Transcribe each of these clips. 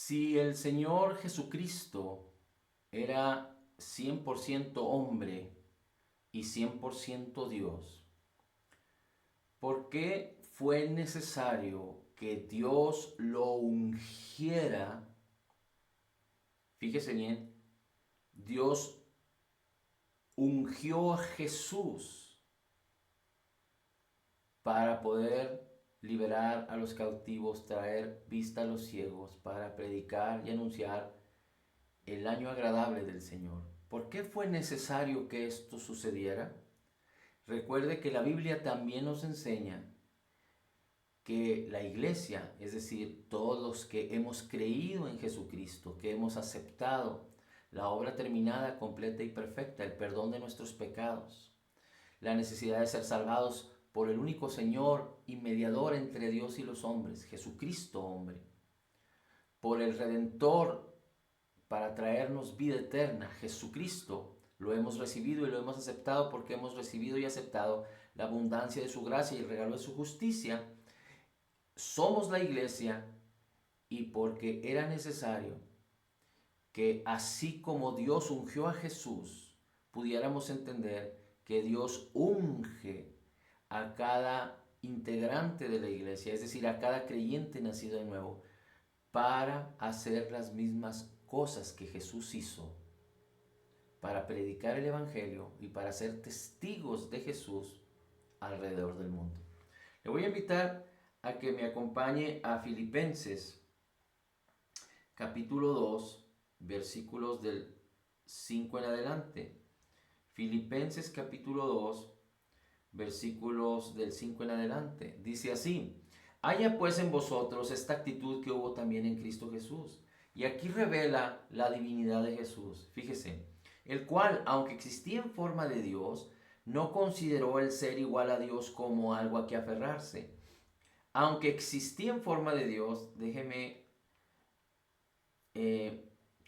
Si el Señor Jesucristo era 100% hombre y 100% Dios, ¿por qué fue necesario que Dios lo ungiera? Fíjese bien, Dios ungió a Jesús para poder liberar a los cautivos, traer vista a los ciegos, para predicar y anunciar el año agradable del Señor. ¿Por qué fue necesario que esto sucediera? Recuerde que la Biblia también nos enseña que la iglesia, es decir, todos los que hemos creído en Jesucristo, que hemos aceptado la obra terminada, completa y perfecta, el perdón de nuestros pecados, la necesidad de ser salvados por el único Señor y mediador entre Dios y los hombres, Jesucristo hombre, por el Redentor para traernos vida eterna, Jesucristo, lo hemos recibido y lo hemos aceptado porque hemos recibido y aceptado la abundancia de su gracia y el regalo de su justicia. Somos la iglesia y porque era necesario que así como Dios ungió a Jesús, pudiéramos entender que Dios unge a cada integrante de la iglesia, es decir, a cada creyente nacido de nuevo, para hacer las mismas cosas que Jesús hizo, para predicar el Evangelio y para ser testigos de Jesús alrededor del mundo. Le voy a invitar a que me acompañe a Filipenses capítulo 2, versículos del 5 en adelante. Filipenses capítulo 2, versículos del 5 en adelante. Dice así: haya pues en vosotros esta actitud que hubo también en Cristo Jesús. Y aquí revela la divinidad de Jesús. Fíjese, el cual, aunque existía en forma de Dios, no consideró el ser igual a Dios como algo a que aferrarse. Aunque existía en forma de Dios, déjeme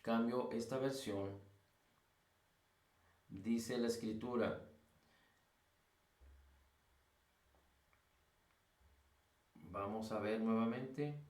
cambio esta versión. Dice la escritura, vamos a ver nuevamente.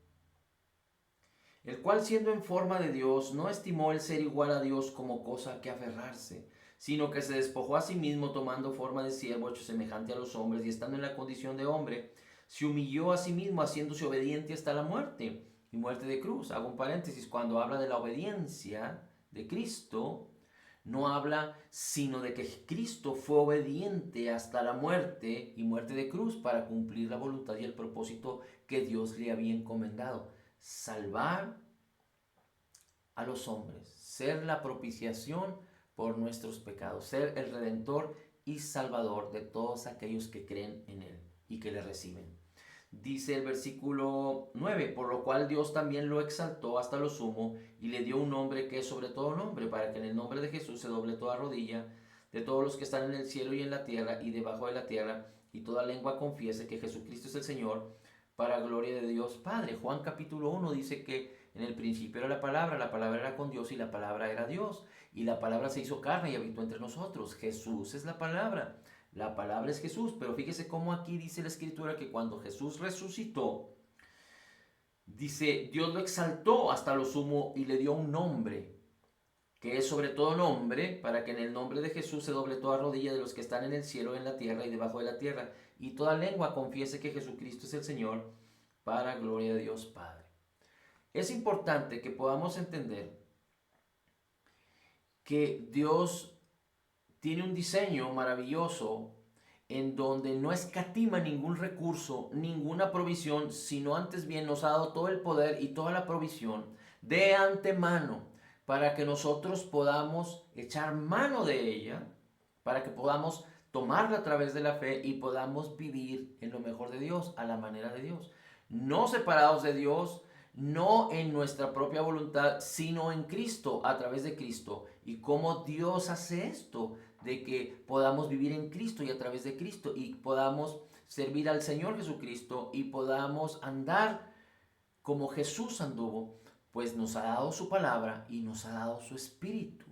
El cual siendo en forma de Dios, no estimó el ser igual a Dios como cosa a que aferrarse, sino que se despojó a sí mismo tomando forma de siervo, hecho semejante a los hombres, y estando en la condición de hombre, se humilló a sí mismo, haciéndose obediente hasta la muerte, y muerte de cruz. Hago un paréntesis, cuando habla de la obediencia de Cristo, no habla sino de que Cristo fue obediente hasta la muerte y muerte de cruz para cumplir la voluntad y el propósito que Dios le había encomendado: salvar a los hombres, ser la propiciación por nuestros pecados, ser el redentor y salvador de todos aquellos que creen en Él y que le reciben. Dice el versículo 9, por lo cual Dios también lo exaltó hasta lo sumo y le dio un nombre que es sobre todo nombre, para que en el nombre de Jesús se doble toda rodilla de todos los que están en el cielo y en la tierra y debajo de la tierra, y toda lengua confiese que Jesucristo es el Señor, para gloria de Dios Padre. Juan capítulo 1 dice que en el principio era la palabra era con Dios y la palabra era Dios, y la palabra se hizo carne y habitó entre nosotros. Jesús es la palabra. La palabra es Jesús, pero fíjese cómo aquí dice la escritura que cuando Jesús resucitó, dice, Dios lo exaltó hasta lo sumo y le dio un nombre, que es sobre todo nombre, para que en el nombre de Jesús se doble toda rodilla de los que están en el cielo, en la tierra y debajo de la tierra, y toda lengua confiese que Jesucristo es el Señor, para gloria de Dios Padre. Es importante que podamos entender que Dios tiene un diseño maravilloso en donde no escatima ningún recurso, ninguna provisión, sino antes bien nos ha dado todo el poder y toda la provisión de antemano para que nosotros podamos echar mano de ella, para que podamos tomarla a través de la fe y podamos vivir en lo mejor de Dios, a la manera de Dios. No separados de Dios, no en nuestra propia voluntad, sino en Cristo, a través de Cristo. ¿Y cómo Dios hace esto? De que podamos vivir en Cristo y a través de Cristo y podamos servir al Señor Jesucristo y podamos andar como Jesús anduvo, pues nos ha dado su palabra y nos ha dado su espíritu.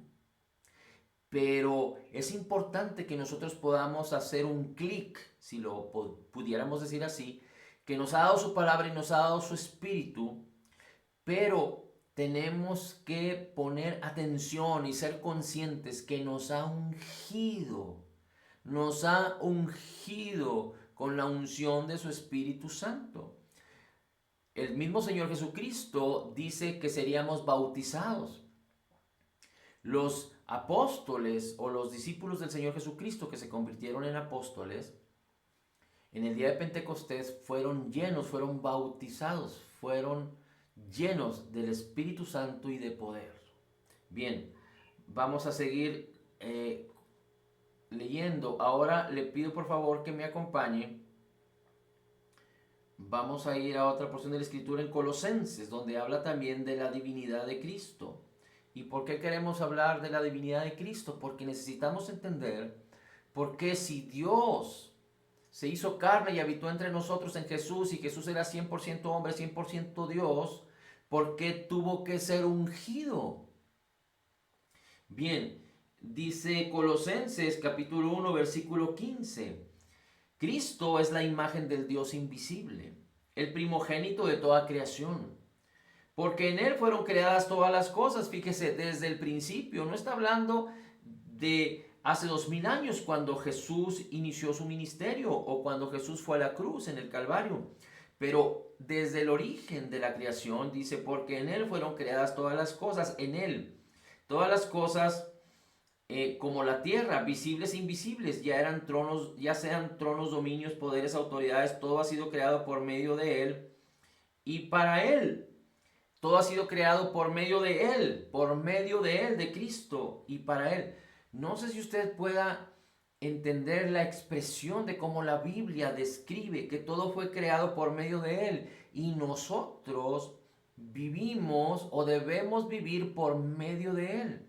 Pero es importante que nosotros podamos hacer un clic, si lo pudiéramos decir así, que nos ha dado su palabra y nos ha dado su espíritu, pero tenemos que poner atención y ser conscientes que nos ha ungido con la unción de su Espíritu Santo. El mismo Señor Jesucristo dice que seríamos bautizados. Los apóstoles o los discípulos del Señor Jesucristo que se convirtieron en apóstoles, en el día de Pentecostés fueron llenos, fueron bautizados, fueron llenos del Espíritu Santo y de poder. Bien, vamos a seguir leyendo. Ahora le pido por favor que me acompañe. Vamos a ir a otra porción de la Escritura en Colosenses, donde habla también de la divinidad de Cristo. ¿Y por qué queremos hablar de la divinidad de Cristo? Porque necesitamos entender por qué si Dios se hizo carne y habitó entre nosotros en Jesús, y Jesús era 100% hombre, 100% Dios, ¿por qué tuvo que ser ungido? Bien, dice Colosenses capítulo 1, versículo 15. Cristo es la imagen del Dios invisible, el primogénito de toda creación. Porque en Él fueron creadas todas las cosas, fíjese, desde el principio. No está hablando de hace 2000 años cuando Jesús inició su ministerio o cuando Jesús fue a la cruz en el Calvario. Pero desde el origen de la creación dice, porque en Él fueron creadas todas las cosas, en Él. Todas las cosas como la tierra, visibles e invisibles, ya eran tronos, ya sean tronos, dominios, poderes, autoridades, todo ha sido creado por medio de Él y para Él. Todo ha sido creado por medio de Él, de Cristo y para Él. No sé si usted pueda entender la expresión de cómo la Biblia describe que todo fue creado por medio de Él y nosotros vivimos o debemos vivir por medio de Él.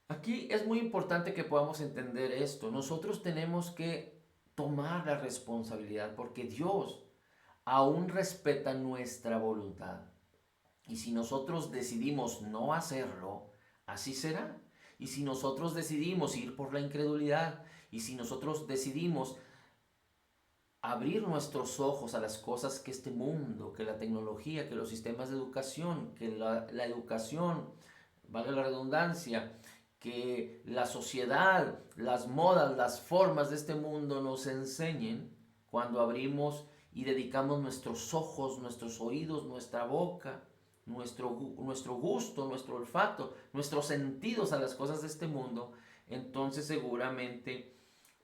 Aquí es muy importante que podamos entender esto. Nosotros tenemos que tomar la responsabilidad porque Dios aún respeta nuestra voluntad. Y si nosotros decidimos no hacerlo, así será. Y si nosotros decidimos ir por la incredulidad, y si nosotros decidimos abrir nuestros ojos a las cosas que este mundo, que la tecnología, que los sistemas de educación, que la educación, valga la redundancia, que la sociedad, las modas, las formas de este mundo nos enseñen, cuando abrimos y dedicamos nuestros ojos, nuestros oídos, nuestra boca, nuestro gusto, nuestro olfato, nuestros sentidos a las cosas de este mundo, entonces seguramente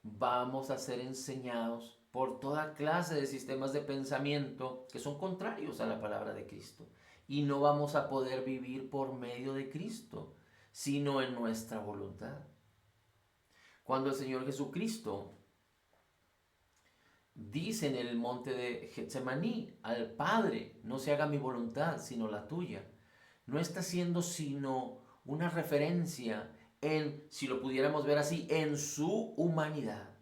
vamos a ser enseñados por toda clase de sistemas de pensamiento que son contrarios a la palabra de Cristo. Y no vamos a poder vivir por medio de Cristo, sino en nuestra voluntad. Cuando el Señor Jesucristo dice en el monte de Getsemaní al Padre, no se haga mi voluntad, sino la tuya, no está haciendo sino una referencia en, si lo pudiéramos ver así, en su humanidad,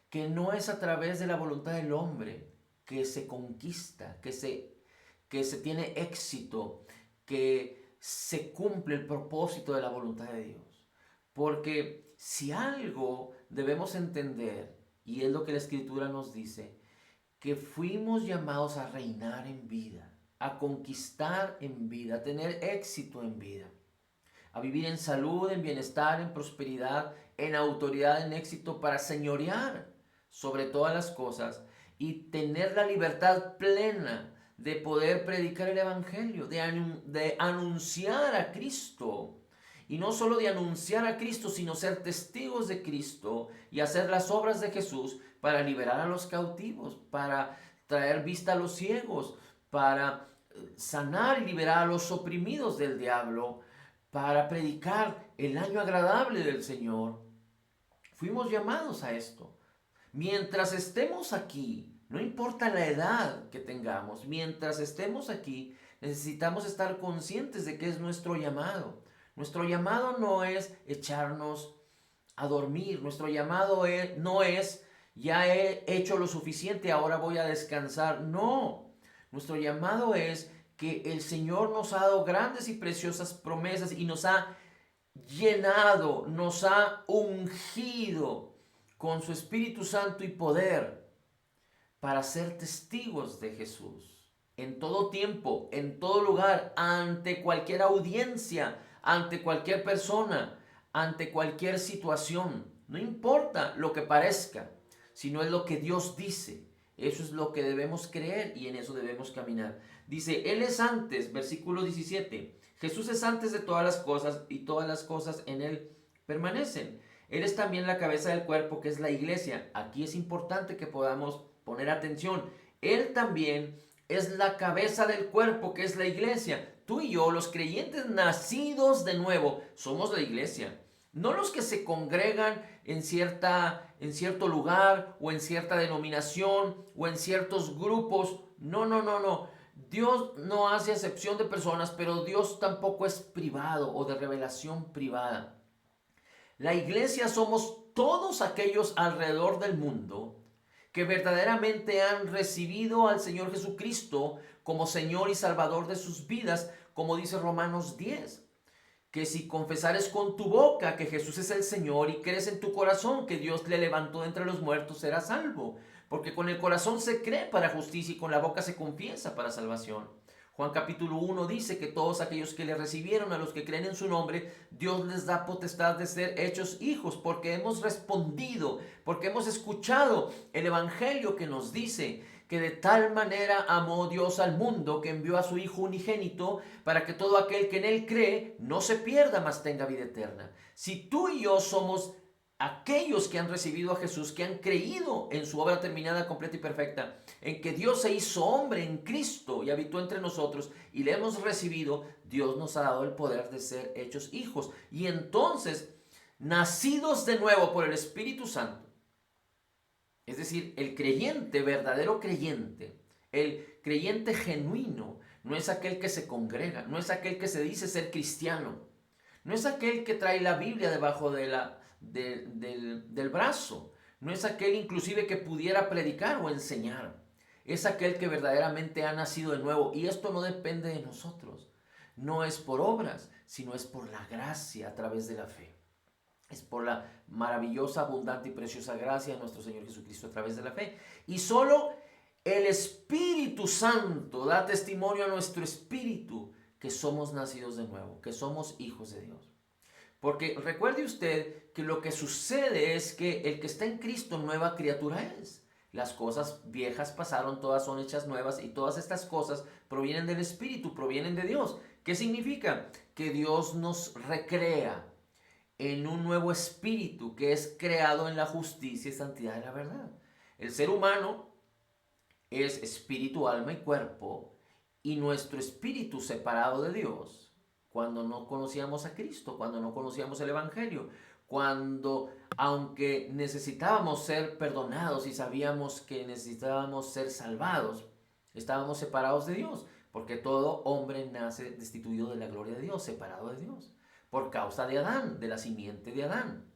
que no es a través de la voluntad del hombre que se conquista, que se tiene éxito, que se cumple el propósito de la voluntad de Dios. Porque si algo debemos entender, y es lo que la Escritura nos dice, que fuimos llamados a reinar en vida, a conquistar en vida, a tener éxito en vida, a vivir en salud, en bienestar, en prosperidad, en autoridad, en éxito, para señorear sobre todas las cosas y tener la libertad plena de poder predicar el Evangelio, de anunciar a Cristo. Y no solo de anunciar a Cristo, sino ser testigos de Cristo y hacer las obras de Jesús para liberar a los cautivos, para traer vista a los ciegos, para sanar y liberar a los oprimidos del diablo, para predicar el año agradable del Señor. Fuimos llamados a esto. Mientras estemos aquí, no importa la edad que tengamos, mientras estemos aquí, necesitamos estar conscientes de que es nuestro llamado. Nuestro llamado no es echarnos a dormir. Nuestro llamado no es, ya he hecho lo suficiente, ahora voy a descansar. No. Nuestro llamado es que el Señor nos ha dado grandes y preciosas promesas y nos ha llenado, nos ha ungido con su Espíritu Santo y poder para ser testigos de Jesús en todo tiempo, en todo lugar, ante cualquier audiencia, ante cualquier persona, ante cualquier situación. No importa lo que parezca, sino es lo que Dios dice. Eso es lo que debemos creer y en eso debemos caminar. Dice, Él es antes, versículo 17. Jesús es antes de todas las cosas y todas las cosas en Él permanecen. Él es también la cabeza del cuerpo, que es la iglesia. Aquí es importante que podamos poner atención. Él también es la cabeza del cuerpo, que es la iglesia. Tú y yo, los creyentes nacidos de nuevo, somos la iglesia. No los que se congregan en cierto lugar o en cierta denominación o en ciertos grupos. No, no, no, no. Dios no hace acepción de personas, pero Dios tampoco es privado o de revelación privada. La iglesia somos todos aquellos alrededor del mundo que verdaderamente han recibido al Señor Jesucristo como Señor y Salvador de sus vidas, como dice Romanos 10. Que si confesares con tu boca que Jesús es el Señor y crees en tu corazón que Dios le levantó de entre los muertos, serás salvo. Porque con el corazón se cree para justicia y con la boca se confiesa para salvación. Juan capítulo 1 dice que todos aquellos que le recibieron, a los que creen en su nombre, Dios les da potestad de ser hechos hijos, porque hemos respondido, porque hemos escuchado el evangelio que nos dice que de tal manera amó Dios al mundo que envió a su Hijo unigénito para que todo aquel que en Él cree no se pierda, mas tenga vida eterna. Si tú y yo somos aquellos que han recibido a Jesús, que han creído en su obra terminada, completa y perfecta, en que Dios se hizo hombre en Cristo y habitó entre nosotros y le hemos recibido, Dios nos ha dado el poder de ser hechos hijos. Y entonces, nacidos de nuevo por el Espíritu Santo, es decir, el creyente, verdadero creyente, el creyente genuino, no es aquel que se congrega, no es aquel que se dice ser cristiano, no es aquel que trae la Biblia debajo del brazo, no es aquel inclusive que pudiera predicar o enseñar, es aquel que verdaderamente ha nacido de nuevo. Y esto no depende de nosotros, no es por obras, sino es por la gracia a través de la fe. Es por la maravillosa, abundante y preciosa gracia de nuestro Señor Jesucristo a través de la fe. Y solo el Espíritu Santo da testimonio a nuestro espíritu que somos nacidos de nuevo, que somos hijos de Dios. Porque recuerde usted que lo que sucede es que el que está en Cristo nueva criatura es. Las cosas viejas pasaron, todas son hechas nuevas y todas estas cosas provienen del Espíritu, provienen de Dios. ¿Qué significa? Que Dios nos recrea en un nuevo espíritu que es creado en la justicia y santidad de la verdad. El ser humano es espíritu, alma y cuerpo, y nuestro espíritu separado de Dios, cuando no conocíamos a Cristo, cuando no conocíamos el Evangelio, cuando, aunque necesitábamos ser perdonados y sabíamos que necesitábamos ser salvados, estábamos separados de Dios, porque todo hombre nace destituido de la gloria de Dios, separado de Dios, por causa de Adán, de la simiente de Adán.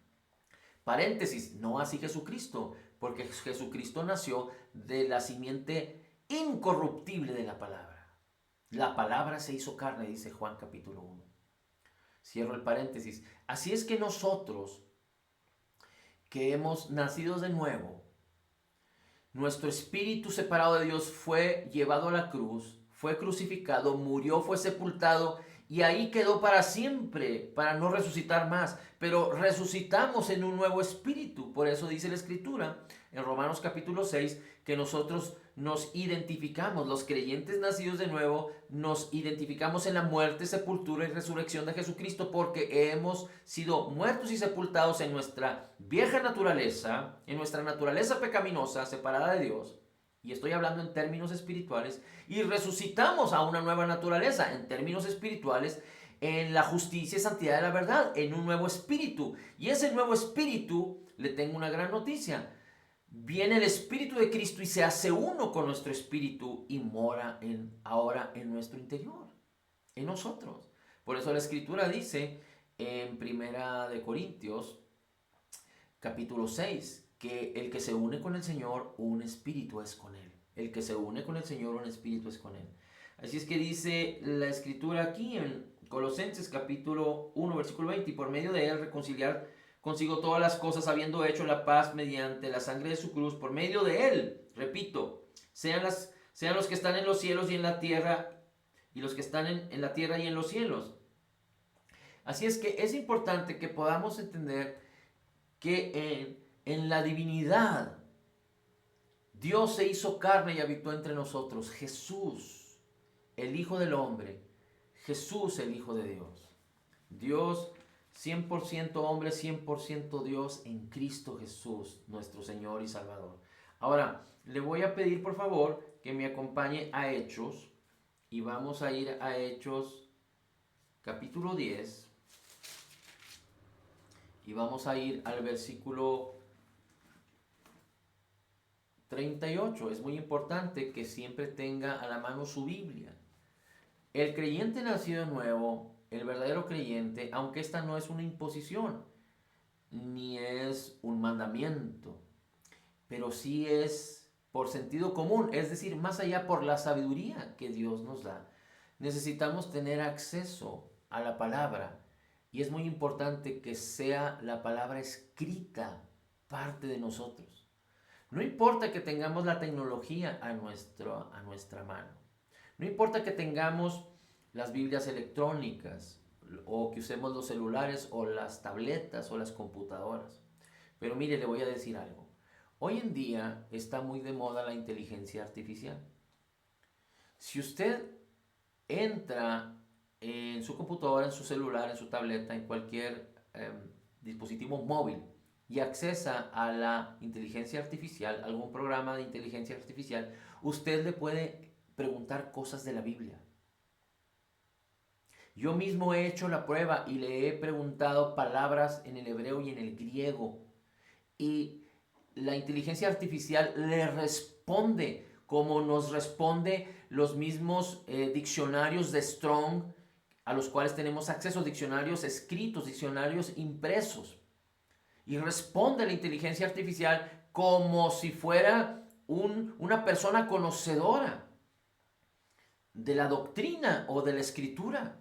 Paréntesis, no así Jesucristo, porque Jesucristo nació de la simiente incorruptible de la palabra. La palabra se hizo carne, dice Juan capítulo 1. Cierro el paréntesis. Así es que nosotros, que hemos nacido de nuevo, nuestro espíritu separado de Dios fue llevado a la cruz, fue crucificado, murió, fue sepultado y ahí quedó para siempre, para no resucitar más. Pero resucitamos en un nuevo espíritu. Por eso dice la Escritura en Romanos capítulo 6 que nosotros nos identificamos, los creyentes nacidos de nuevo, nos identificamos en la muerte, sepultura y resurrección de Jesucristo, porque hemos sido muertos y sepultados en nuestra vieja naturaleza, en nuestra naturaleza pecaminosa, separada de Dios. Y estoy hablando en términos espirituales. Y resucitamos a una nueva naturaleza en términos espirituales, en la justicia y santidad de la verdad, en un nuevo espíritu. Y ese nuevo espíritu, le tengo una gran noticia. Viene el Espíritu de Cristo y se hace uno con nuestro espíritu y mora ahora en nuestro interior, en nosotros. Por eso la Escritura dice en 1 Corintios capítulo 6, que el que se une con el Señor, un espíritu es con Él. El que se une con el Señor, un espíritu es con Él. Así es que dice la Escritura aquí en Colosenses capítulo 1, versículo 20, y por medio de Él reconciliar consigo todas las cosas, habiendo hecho la paz mediante la sangre de su cruz, por medio de Él, repito, sean las sean los que están en los cielos y en la tierra, y los que están en la tierra y en los cielos. Así es que es importante que podamos entender que en la divinidad Dios se hizo carne y habitó entre nosotros. Jesús, el Hijo del Hombre. Jesús, el Hijo de Dios. Dios 100% hombre, 100% Dios en Cristo Jesús, nuestro Señor y Salvador. Ahora, le voy a pedir por favor que me acompañe a Hechos y vamos a ir a Hechos capítulo 10 y vamos a ir al versículo 38. Es muy importante que siempre tenga a la mano su Biblia. El creyente nacido de nuevo, el verdadero creyente, aunque esta no es una imposición, ni es un mandamiento, pero sí es por sentido común, es decir, más allá por la sabiduría que Dios nos da. Necesitamos tener acceso a la palabra y es muy importante que sea la palabra escrita parte de nosotros. No importa que tengamos la tecnología a nuestra mano. No importa que tengamos las Biblias electrónicas o que usemos los celulares o las tabletas o las computadoras. Pero mire, le voy a decir algo. Hoy en día está muy de moda la inteligencia artificial. Si usted entra en su computadora, en su celular, en su tableta, en cualquier dispositivo móvil y accesa a la inteligencia artificial, algún programa de inteligencia artificial, usted le puede preguntar cosas de la Biblia. Yo mismo he hecho la prueba y le he preguntado palabras en el hebreo y en el griego. Y la inteligencia artificial le responde como nos responde los mismos diccionarios de Strong a los cuales tenemos acceso, diccionarios escritos, diccionarios impresos. Y responde la inteligencia artificial como si fuera una persona conocedora de la doctrina o de la escritura.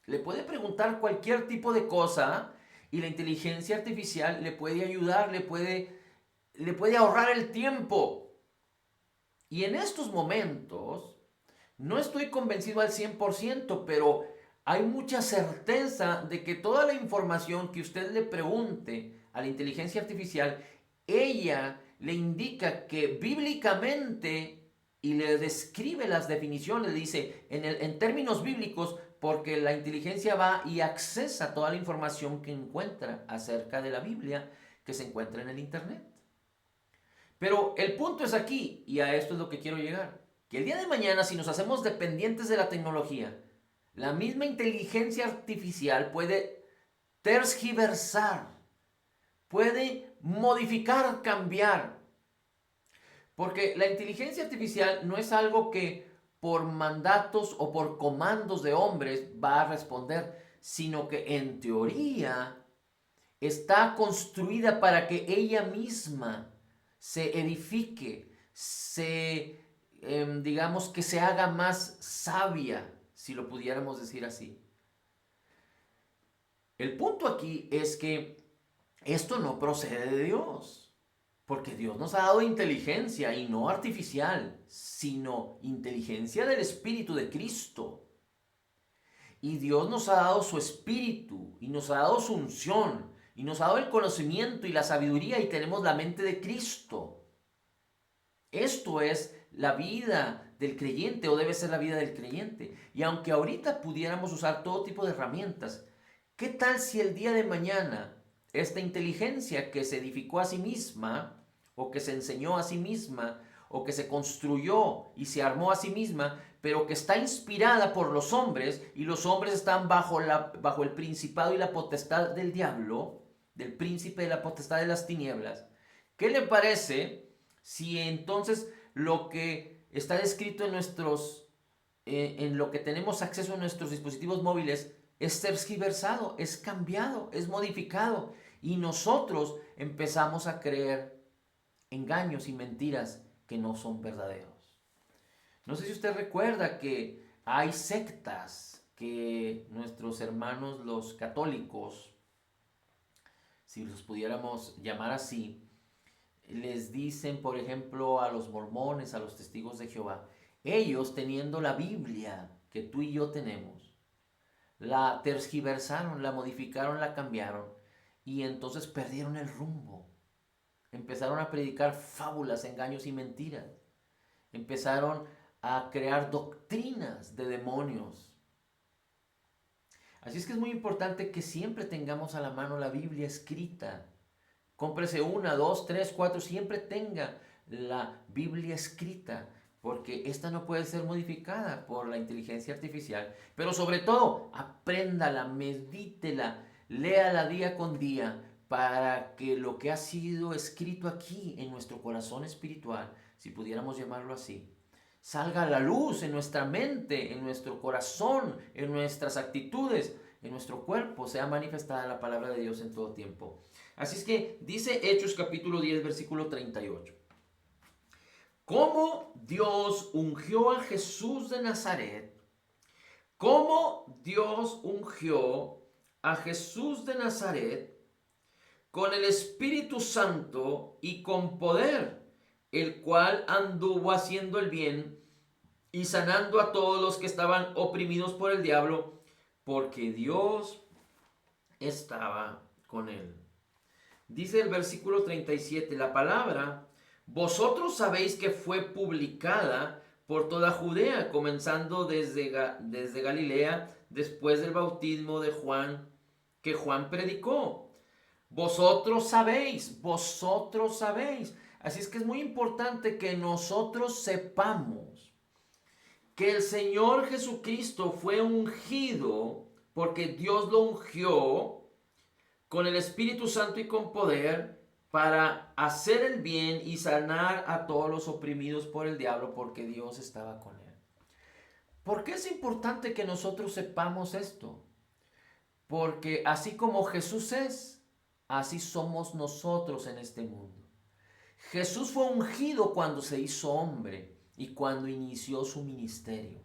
Le puede preguntar cualquier tipo de cosa y la inteligencia artificial le puede ayudar, le puede ahorrar el tiempo. Y en estos momentos, no estoy convencido al 100%, pero hay mucha certeza de que toda la información que usted le pregunte a la inteligencia artificial, ella le indica que bíblicamente y le describe las definiciones, dice en términos bíblicos, porque la inteligencia va y accesa toda la información que encuentra acerca de la Biblia que se encuentra en el Internet. Pero el punto es aquí, y a esto es lo que quiero llegar, que el día de mañana, si nos hacemos dependientes de la tecnología, la misma inteligencia artificial puede tergiversar, puede modificar, cambiar. Porque la inteligencia artificial no es algo que por mandatos o por comandos de hombres va a responder, sino que en teoría está construida para que ella misma se edifique, digamos que se haga más sabia, si lo pudiéramos decir así. El punto aquí es que esto no procede de Dios, porque Dios nos ha dado inteligencia y no artificial, sino inteligencia del Espíritu de Cristo. Y Dios nos ha dado su Espíritu y nos ha dado su unción y nos ha dado el conocimiento y la sabiduría y tenemos la mente de Cristo. Esto es la vida del creyente o debe ser la vida del creyente. Y aunque ahorita pudiéramos usar todo tipo de herramientas, ¿qué tal si el día de mañana esta inteligencia que se edificó a sí misma o que se enseñó a sí misma o que se construyó y se armó a sí misma, pero que está inspirada por los hombres y los hombres están bajo el principado y la potestad del diablo, del príncipe de la potestad de las tinieblas? ¿Qué le parece si entonces lo que está descrito en lo que tenemos acceso en nuestros dispositivos móviles es tergiversado, es cambiado, es modificado y nosotros empezamos a creer engaños y mentiras que no son verdaderos? No sé si usted recuerda que hay sectas que nuestros hermanos los católicos, si los pudiéramos llamar así, les dicen, por ejemplo, a los mormones, a los testigos de Jehová, Ellos, teniendo la Biblia que tú y yo tenemos, la tergiversaron, la modificaron, la cambiaron y entonces perdieron el rumbo. Empezaron a predicar fábulas, engaños y mentiras. Empezaron a crear doctrinas de demonios. Así es que es muy importante que siempre tengamos a la mano la Biblia escrita. Cómprese una, dos, tres, cuatro, siempre tenga la Biblia escrita, porque esta no puede ser modificada por la inteligencia artificial. Pero sobre todo, apréndala, medítela, léala día con día, para que lo que ha sido escrito aquí en nuestro corazón espiritual, si pudiéramos llamarlo así, salga a la luz en nuestra mente, en nuestro corazón, en nuestras actitudes, en nuestro cuerpo, sea manifestada la palabra de Dios en todo tiempo. Así es que dice Hechos capítulo 10, versículo 38. Cómo Dios ungió a Jesús de Nazaret, cómo Dios ungió a Jesús de Nazaret con el Espíritu Santo y con poder, el cual anduvo haciendo el bien y sanando a todos los que estaban oprimidos por el diablo, porque Dios estaba con él. Dice el versículo 37, la palabra, vosotros sabéis que fue publicada por toda Judea, comenzando desde Galilea, después del bautismo de Juan, que Juan predicó. Vosotros sabéis, vosotros sabéis. Así es que es muy importante que nosotros sepamos que el Señor Jesucristo fue ungido porque Dios lo ungió con el Espíritu Santo y con poder para hacer el bien y sanar a todos los oprimidos por el diablo, porque Dios estaba con él. ¿Por qué es importante que nosotros sepamos esto? Porque así como Jesús es, así somos nosotros en este mundo. Jesús fue ungido cuando se hizo hombre y cuando inició su ministerio.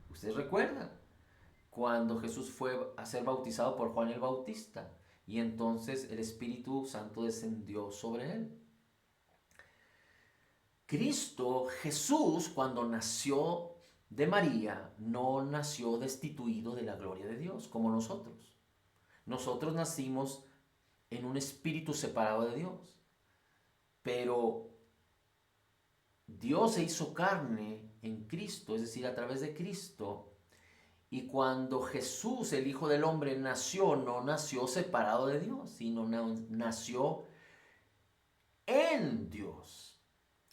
¿Ustedes recuerdan? Cuando Jesús fue a ser bautizado por Juan el Bautista y entonces el Espíritu Santo descendió sobre él. Cristo, Jesús, cuando nació de María, no nació destituido de la gloria de Dios como nosotros. Nosotros nacimos en un espíritu separado de Dios, pero Dios se hizo carne en Cristo, es decir, a través de Cristo. Y cuando Jesús, el Hijo del Hombre, nació, no nació separado de Dios, sino nació en Dios.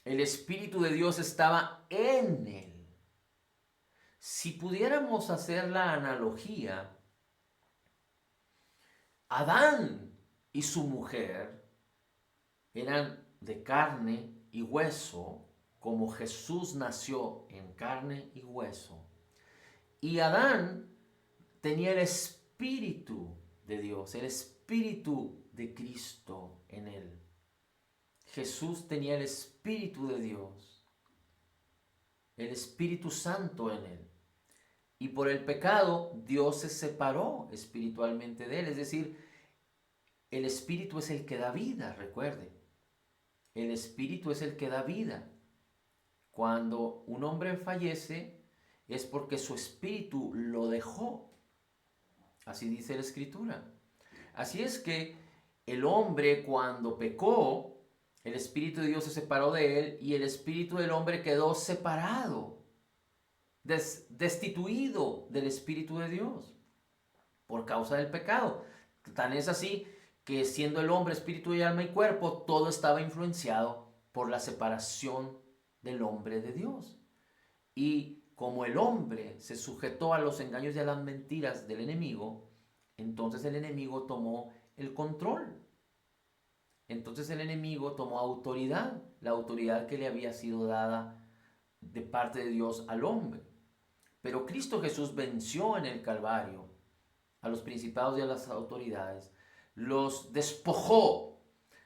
El Espíritu de Dios estaba en él. Si pudiéramos hacer la analogía, Adán y su mujer eran de carne y hueso, como Jesús nació en carne y hueso. Y Adán tenía el Espíritu de Dios, el Espíritu de Cristo en él. Jesús tenía el Espíritu de Dios, el Espíritu Santo en él. Y por el pecado, Dios se separó espiritualmente de él. Es decir, el Espíritu es el que da vida, recuerde. El Espíritu es el que da vida. Cuando un hombre fallece, es porque su espíritu lo dejó. Así dice la Escritura. Así es que el hombre cuando pecó, el Espíritu de Dios se separó de él y el espíritu del hombre quedó separado, destituido del Espíritu de Dios por causa del pecado. Tan es así que siendo el hombre espíritu y alma y cuerpo, todo estaba influenciado por la separación del hombre de Dios. Y como el hombre se sujetó a los engaños y a las mentiras del enemigo, entonces el enemigo tomó el control. Entonces el enemigo tomó autoridad, la autoridad que le había sido dada de parte de Dios al hombre. Pero Cristo Jesús venció en el Calvario a los principados y a las autoridades, los despojó,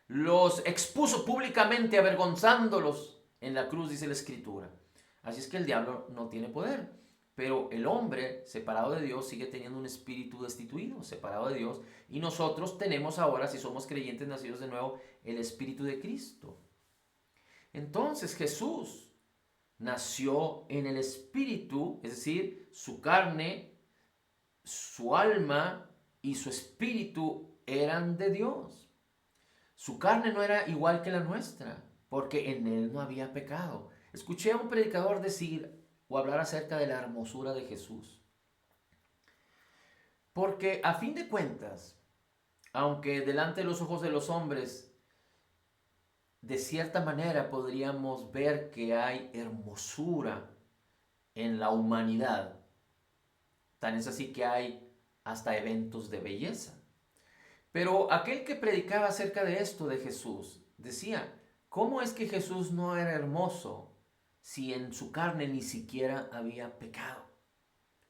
los expuso públicamente avergonzándolos en la cruz, dice la Escritura. Así es que el diablo no tiene poder, pero el hombre separado de Dios sigue teniendo un espíritu destituido, separado de Dios, y nosotros tenemos ahora, si somos creyentes nacidos de nuevo, el Espíritu de Cristo. Entonces Jesús nació en el espíritu, es decir, su carne, su alma y su espíritu eran de Dios. Su carne no era igual que la nuestra, porque en él no había pecado. Escuché a un predicador decir o hablar acerca de la hermosura de Jesús. Porque a fin de cuentas, aunque delante de los ojos de los hombres, de cierta manera podríamos ver que hay hermosura en la humanidad, tan es así que hay hasta eventos de belleza. Pero aquel que predicaba acerca de esto de Jesús decía, ¿cómo es que Jesús no era hermoso si en su carne ni siquiera había pecado?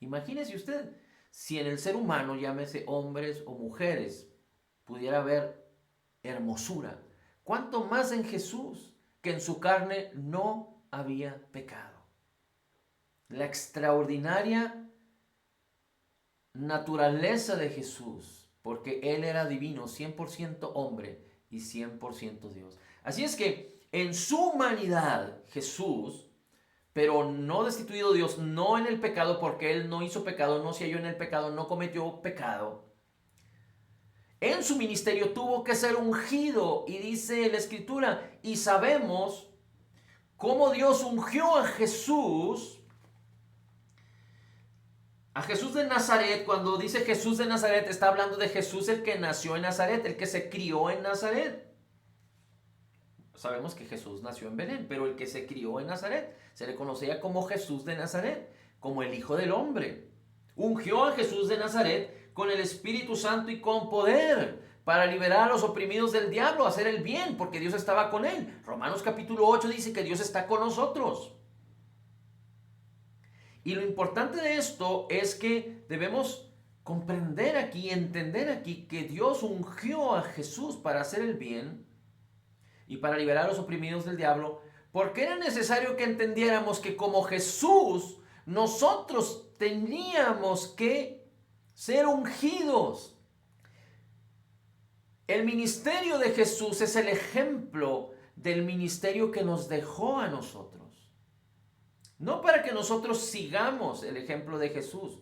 Imagínese usted, si en el ser humano, llámese hombres o mujeres, pudiera haber hermosura, ¿cuánto más en Jesús, que en su carne no había pecado? La extraordinaria naturaleza de Jesús, porque Él era divino, 100% hombre y 100% Dios. Así es que en su humanidad Jesús, pero no destituido de Dios, no en el pecado, porque Él no hizo pecado, no se halló en el pecado, no cometió pecado. En su ministerio tuvo que ser ungido, y dice la Escritura, y sabemos cómo Dios ungió a Jesús de Nazaret. Cuando dice Jesús de Nazaret, está hablando de Jesús el que nació en Nazaret, el que se crió en Nazaret. Sabemos que Jesús nació en Belén, pero el que se crió en Nazaret se le conocía como Jesús de Nazaret, como el Hijo del Hombre. Ungió a Jesús de Nazaret con el Espíritu Santo y con poder para liberar a los oprimidos del diablo, hacer el bien, porque Dios estaba con él. Romanos capítulo 8 dice que Dios está con nosotros. Y lo importante de esto es que debemos comprender aquí, entender aquí que Dios ungió a Jesús para hacer el bien y para liberar a los oprimidos del diablo, porque era necesario que entendiéramos que como Jesús, nosotros teníamos que ser ungidos. El ministerio de Jesús es el ejemplo del ministerio que nos dejó a nosotros. No para que nosotros sigamos el ejemplo de Jesús,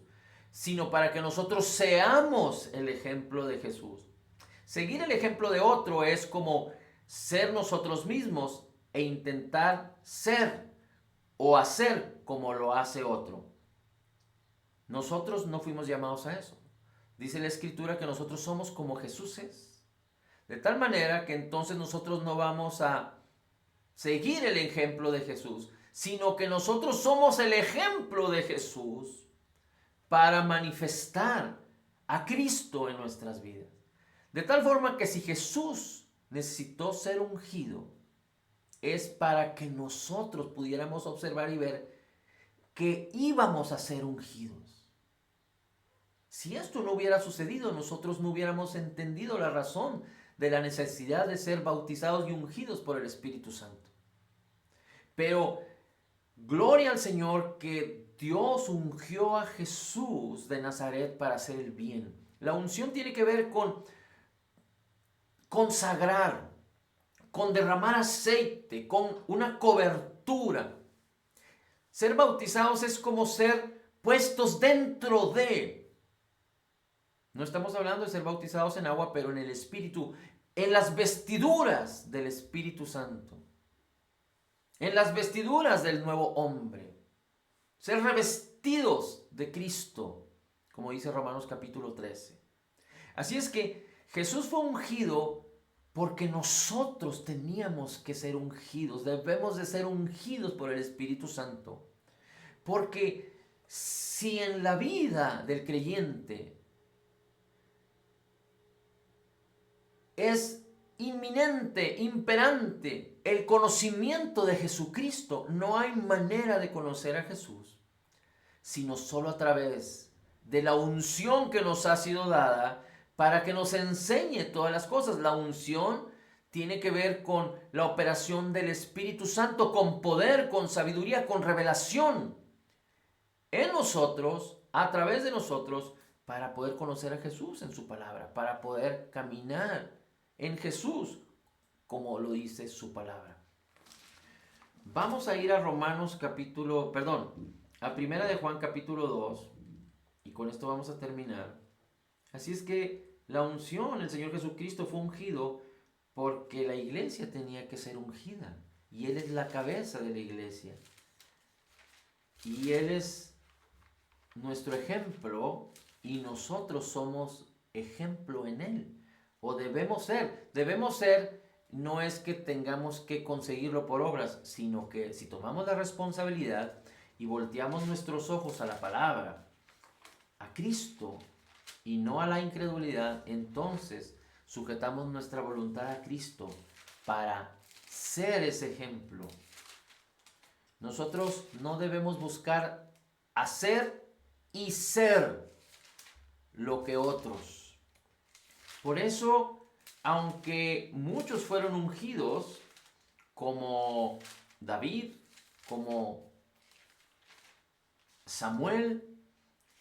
sino para que nosotros seamos el ejemplo de Jesús. Seguir el ejemplo de otro es como ser nosotros mismos e intentar ser o hacer como lo hace otro. Nosotros no fuimos llamados a eso. Dice la Escritura que nosotros somos como Jesús es. De tal manera que entonces nosotros no vamos a seguir el ejemplo de Jesús, sino que nosotros somos el ejemplo de Jesús para manifestar a Cristo en nuestras vidas. De tal forma que si Jesús necesitó ser ungido, es para que nosotros pudiéramos observar y ver que íbamos a ser ungidos. Si esto no hubiera sucedido, nosotros no hubiéramos entendido la razón de la necesidad de ser bautizados y ungidos por el Espíritu Santo. Pero gloria al Señor que Dios ungió a Jesús de Nazaret para hacer el bien. La unción tiene que ver con consagrar, con derramar aceite, con una cobertura. Ser bautizados es como ser puestos dentro de. No estamos hablando de ser bautizados en agua, pero en el Espíritu, en las vestiduras del Espíritu Santo, en las vestiduras del nuevo hombre. Ser revestidos de Cristo, como dice Romanos capítulo 13. Así es que Jesús fue ungido porque nosotros teníamos que ser ungidos, debemos de ser ungidos por el Espíritu Santo. Porque si en la vida del creyente es inminente, imperante el conocimiento de Jesucristo, no hay manera de conocer a Jesús, sino solo a través de la unción que nos ha sido dada para que nos enseñe todas las cosas. La unción tiene que ver con la operación del Espíritu Santo, con poder, con sabiduría, con revelación en nosotros, a través de nosotros, para poder conocer a Jesús en su palabra, para poder caminar en Jesús, como lo dice su palabra. Vamos a ir a Romanos capítulo, perdón, a Primera de Juan capítulo 2 y con esto vamos a terminar. Así es que la unción, el Señor Jesucristo fue ungido porque la iglesia tenía que ser ungida y Él es la cabeza de la iglesia y Él es nuestro ejemplo y nosotros somos ejemplo en Él. O debemos ser, no es que tengamos que conseguirlo por obras, sino que si tomamos la responsabilidad y volteamos nuestros ojos a la palabra, a Cristo y no a la incredulidad, entonces sujetamos nuestra voluntad a Cristo para ser ese ejemplo. Nosotros no debemos buscar hacer y ser lo que otros. Por eso, aunque muchos fueron ungidos, como David, como Samuel,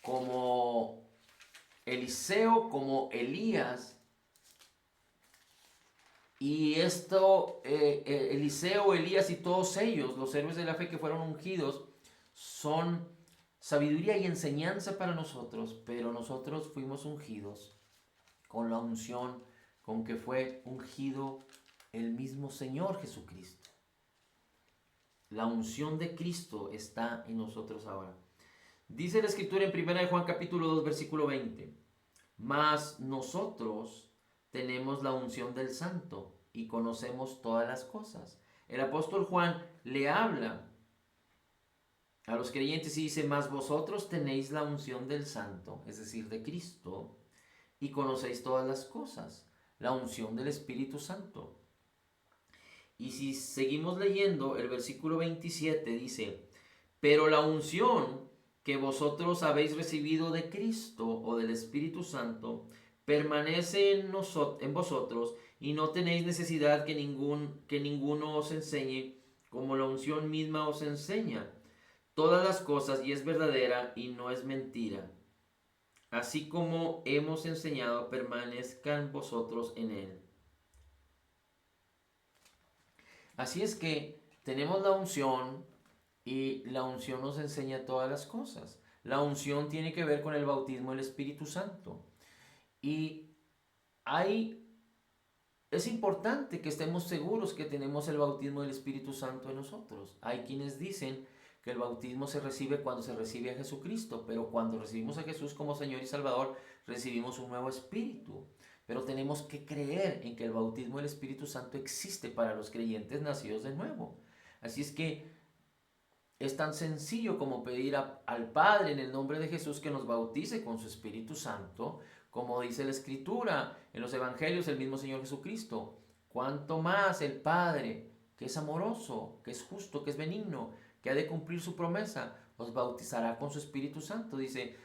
como Eliseo, como Elías, y Eliseo, Elías y todos ellos, los héroes de la fe que fueron ungidos, son sabiduría y enseñanza para nosotros, pero nosotros fuimos ungidos con la unción con que fue ungido el mismo Señor Jesucristo. La unción de Cristo está en nosotros ahora. Dice la Escritura en 1 Juan capítulo 2 versículo 20: mas nosotros tenemos la unción del Santo y conocemos todas las cosas. El apóstol Juan le habla a los creyentes y dice: mas vosotros tenéis la unción del Santo, es decir, de Cristo, y conocéis todas las cosas, la unción del Espíritu Santo. Y si seguimos leyendo, el versículo 27 dice: pero la unción que vosotros habéis recibido de Cristo o del Espíritu Santo permanece en vosotros y no tenéis necesidad que ninguno os enseñe, como la unción misma os enseña todas las cosas y es verdadera y no es mentira. Así como hemos enseñado, permanezcan vosotros en él. Así es que tenemos la unción y la unción nos enseña todas las cosas. La unción tiene que ver con el bautismo del Espíritu Santo. Y es importante que estemos seguros que tenemos el bautismo del Espíritu Santo en nosotros. Hay quienes dicen que el bautismo se recibe cuando se recibe a Jesucristo, pero cuando recibimos a Jesús como Señor y Salvador, recibimos un nuevo espíritu. Pero tenemos que creer en que el bautismo del Espíritu Santo existe para los creyentes nacidos de nuevo. Así es que es tan sencillo como pedir al Padre en el nombre de Jesús que nos bautice con su Espíritu Santo, como dice la Escritura en los Evangelios, el mismo Señor Jesucristo. Cuanto más el Padre, que es amoroso, que es justo, que es benigno, que ha de cumplir su promesa, os bautizará con su Espíritu Santo. Dice: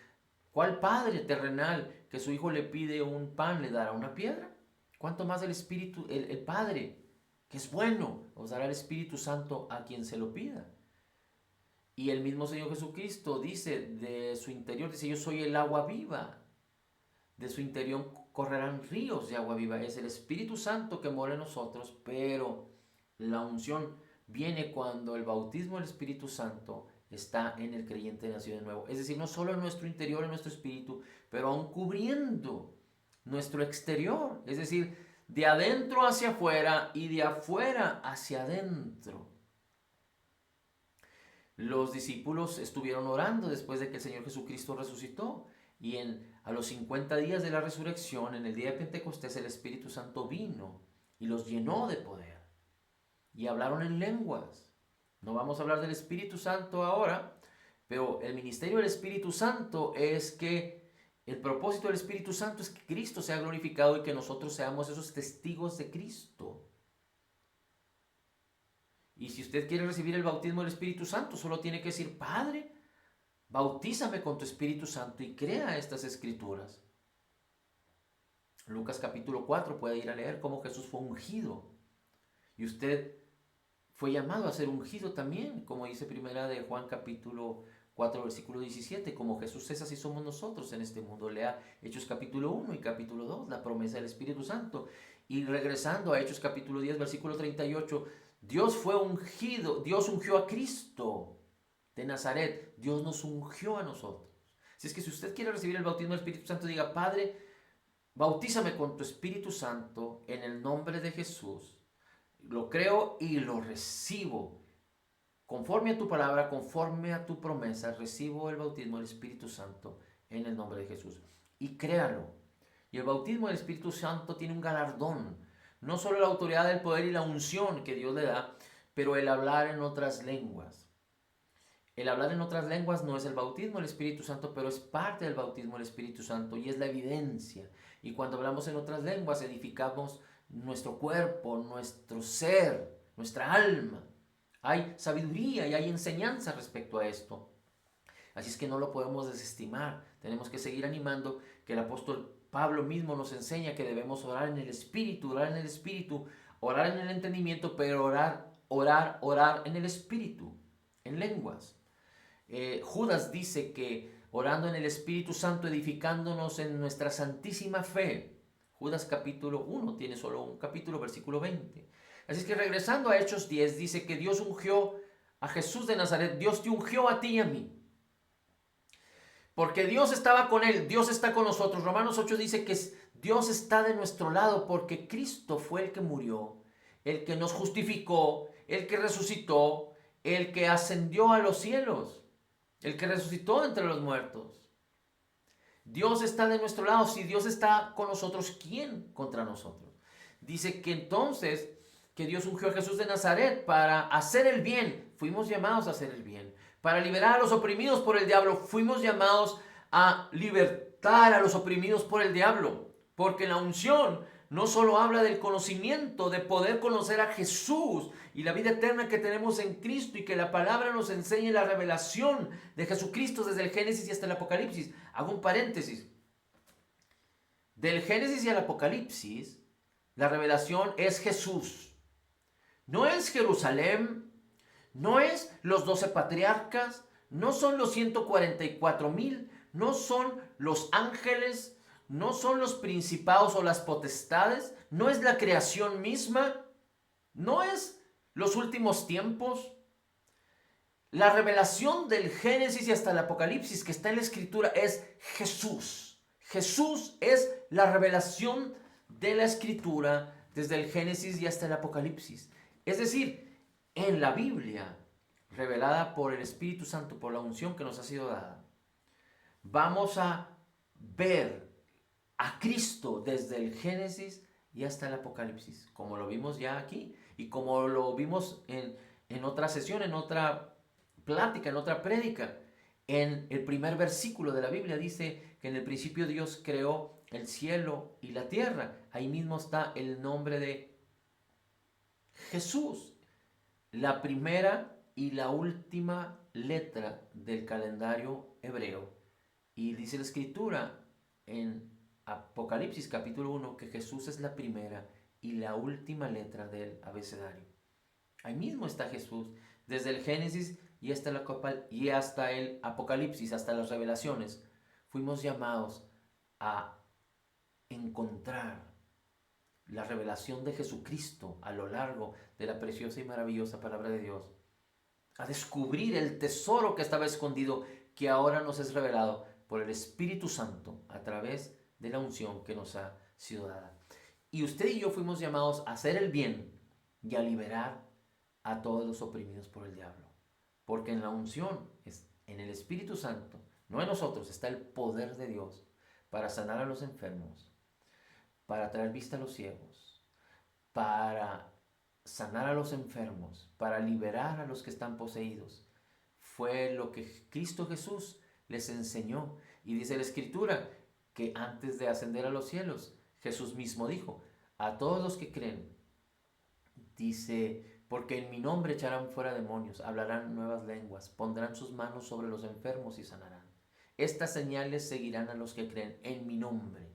¿cuál padre terrenal que su hijo le pide un pan le dará una piedra? ¿Cuánto más el Padre, que es bueno, os dará el Espíritu Santo a quien se lo pida? Y el mismo Señor Jesucristo dice de su interior, dice: yo soy el agua viva. De su interior correrán ríos de agua viva. Es el Espíritu Santo que mora en nosotros, pero la unción viene cuando el bautismo del Espíritu Santo está en el creyente nacido de nuevo. Es decir, no solo en nuestro interior, en nuestro espíritu, pero aún cubriendo nuestro exterior. Es decir, de adentro hacia afuera y de afuera hacia adentro. Los discípulos estuvieron orando después de que el Señor Jesucristo resucitó. Y a los 50 días de la resurrección, en el día de Pentecostés, el Espíritu Santo vino y los llenó de poder. Y hablaron en lenguas. No vamos a hablar del Espíritu Santo ahora, pero el ministerio del Espíritu Santo es que el propósito del Espíritu Santo es que Cristo sea glorificado y que nosotros seamos esos testigos de Cristo. Y si usted quiere recibir el bautismo del Espíritu Santo, solo tiene que decir: Padre, bautízame con tu Espíritu Santo, y crea estas escrituras. Lucas capítulo 4 puede ir a leer cómo Jesús fue ungido. Y usted fue llamado a ser ungido también, como dice primera de Juan capítulo 4 versículo 17. Como Jesús es, así somos nosotros en este mundo. Lea Hechos capítulo 1 y capítulo 2, la promesa del Espíritu Santo. Y regresando a Hechos capítulo 10 versículo 38, Dios fue ungido, Dios ungió a Cristo de Nazaret, Dios nos ungió a nosotros. Si es que si usted quiere recibir el bautismo del Espíritu Santo, diga, Padre, bautízame con tu Espíritu Santo en el nombre de Jesús. Lo creo y lo recibo. Conforme a tu palabra, conforme a tu promesa, recibo el bautismo del Espíritu Santo en el nombre de Jesús. Y créalo. Y el bautismo del Espíritu Santo tiene un galardón. No solo la autoridad del poder y la unción que Dios le da, pero el hablar en otras lenguas. El hablar en otras lenguas no es el bautismo del Espíritu Santo, pero es parte del bautismo del Espíritu Santo y es la evidencia. Y cuando hablamos en otras lenguas, edificamos nuestro cuerpo, nuestro ser, nuestra alma. Hay sabiduría y hay enseñanza respecto a esto. Así es que no lo podemos desestimar. Tenemos que seguir animando, que el apóstol Pablo mismo nos enseña que debemos orar en el Espíritu, orar en el Espíritu, orar en el entendimiento, pero orar en el Espíritu, en lenguas. Judas dice que orando en el Espíritu Santo, edificándonos en nuestra santísima fe. Judas capítulo 1, tiene solo un capítulo, versículo 20. Así es que regresando a Hechos 10, dice que Dios ungió a Jesús de Nazaret, Dios te ungió a ti y a mí. Porque Dios estaba con él, Dios está con nosotros. Romanos 8 dice que Dios está de nuestro lado porque Cristo fue el que murió, el que nos justificó, el que resucitó, el que ascendió a los cielos, el que resucitó entre los muertos. Dios está de nuestro lado. Si Dios está con nosotros, ¿quién contra nosotros? Dice que entonces que Dios ungió a Jesús de Nazaret para hacer el bien. Fuimos llamados a hacer el bien. Para liberar a los oprimidos por el diablo. Fuimos llamados a libertar a los oprimidos por el diablo. Porque la unción no solo habla del conocimiento, de poder conocer a Jesús y la vida eterna que tenemos en Cristo y que la palabra nos enseñe la revelación de Jesucristo desde el Génesis y hasta el Apocalipsis. Hago un paréntesis. Del Génesis y al Apocalipsis, la revelación es Jesús. No es Jerusalén, no es los 12 patriarcas, no son los 144,000, no son los ángeles, no son los principados o las potestades, no es la creación misma, no es los últimos tiempos. La revelación del Génesis y hasta el Apocalipsis que está en la Escritura es Jesús. Jesús es la revelación de la Escritura desde el Génesis y hasta el Apocalipsis. Es decir, en la Biblia, revelada por el Espíritu Santo, por la unción que nos ha sido dada, vamos a ver a Cristo desde el Génesis y hasta el Apocalipsis, como lo vimos ya aquí y como lo vimos en otra sesión, en otra plática, en otra prédica. En el primer versículo de la Biblia dice que en el principio Dios creó el cielo y la tierra. Ahí mismo está el nombre de Jesús, la primera y la última letra del calendario hebreo. Y dice la Escritura en Apocalipsis capítulo 1 que Jesús es la primera y la última letra del abecedario. Ahí mismo está Jesús, desde el Génesis y hasta el Apocalipsis, hasta las revelaciones. Fuimos llamados a encontrar la revelación de Jesucristo a lo largo de la preciosa y maravillosa palabra de Dios, a descubrir el tesoro que estaba escondido, que ahora nos es revelado por el Espíritu Santo a través de la unción que nos ha sido dada. Y usted y yo fuimos llamados a hacer el bien y a liberar a todos los oprimidos por el diablo. Porque en la unción, en el Espíritu Santo, no en nosotros, está el poder de Dios para sanar a los enfermos, para traer vista a los ciegos, para sanar a los enfermos, para liberar a los que están poseídos. Fue lo que Cristo Jesús les enseñó. Y dice la Escritura que antes de ascender a los cielos, Jesús mismo dijo, a todos los que creen, dice, porque en mi nombre echarán fuera demonios, hablarán nuevas lenguas, pondrán sus manos sobre los enfermos y sanarán. Estas señales seguirán a los que creen en mi nombre,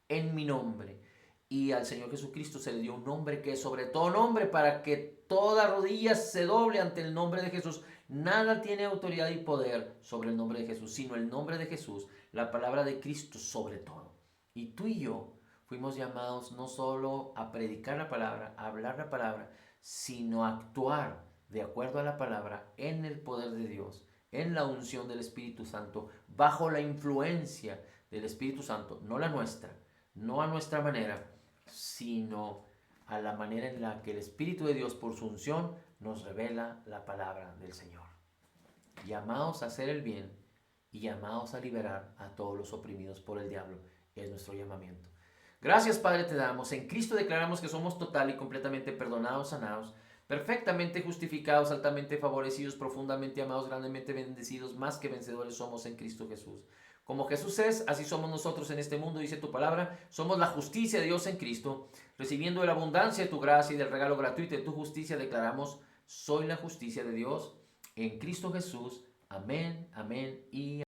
en mi nombre. Y al Señor Jesucristo se le dio un nombre que es sobre todo nombre, para que toda rodilla se doble ante el nombre de Jesús. Nada tiene autoridad y poder sobre el nombre de Jesús, sino el nombre de Jesús, la palabra de Cristo sobre todo. Y tú y yo fuimos llamados no solo a predicar la palabra, a hablar la palabra, sino actuar de acuerdo a la palabra en el poder de Dios, en la unción del Espíritu Santo, bajo la influencia del Espíritu Santo, no la nuestra, no a nuestra manera, sino a la manera en la que el Espíritu de Dios por su unción nos revela la palabra del Señor. Llamados a hacer el bien y llamados a liberar a todos los oprimidos por el diablo, es nuestro llamamiento. Gracias, Padre, te damos. En Cristo declaramos que somos total y completamente perdonados, sanados, perfectamente justificados, altamente favorecidos, profundamente amados, grandemente bendecidos, más que vencedores somos en Cristo Jesús. Como Jesús es, así somos nosotros en este mundo, dice tu palabra. Somos la justicia de Dios en Cristo. Recibiendo la abundancia de tu gracia y del regalo gratuito de tu justicia, declaramos, soy la justicia de Dios en Cristo Jesús. Amén, amén y amén.